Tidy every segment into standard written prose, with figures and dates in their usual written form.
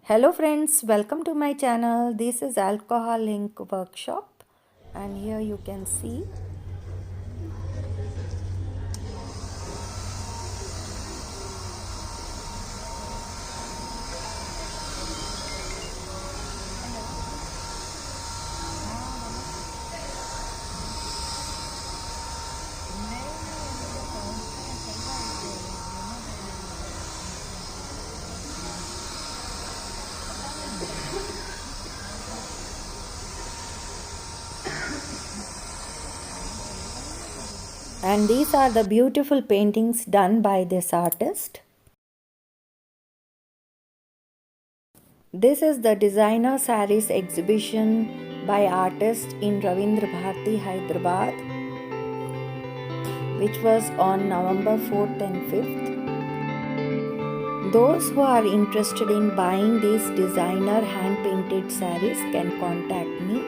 Hello friends, welcome to my channel. This is alcohol ink workshop and here you can see and these are the beautiful paintings done by this artist. This is the designer sarees exhibition by artist in Ravindra Bharati, Hyderabad, which was on November 4th and 5th. Those who are interested in buying these designer hand painted sarees can contact me.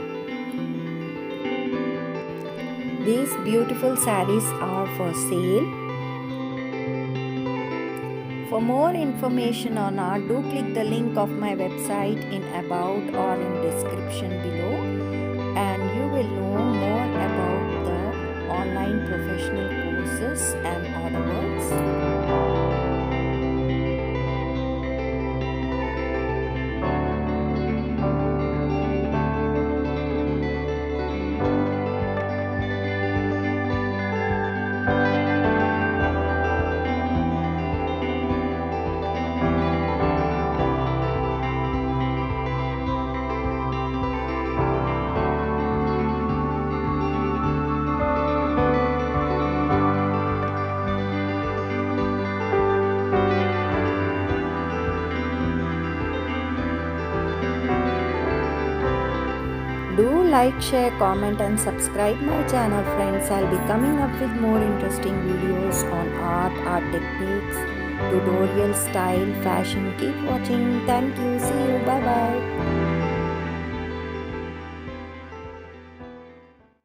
These beautiful sarees are for sale. For more information on art, do click the link of my website in about or in description below, and you will know more about the online professional courses and other works. Do like, share, comment and subscribe my channel friends. I'll be coming up with more interesting videos on art techniques, tutorial style, fashion. Keep watching. Thank you. See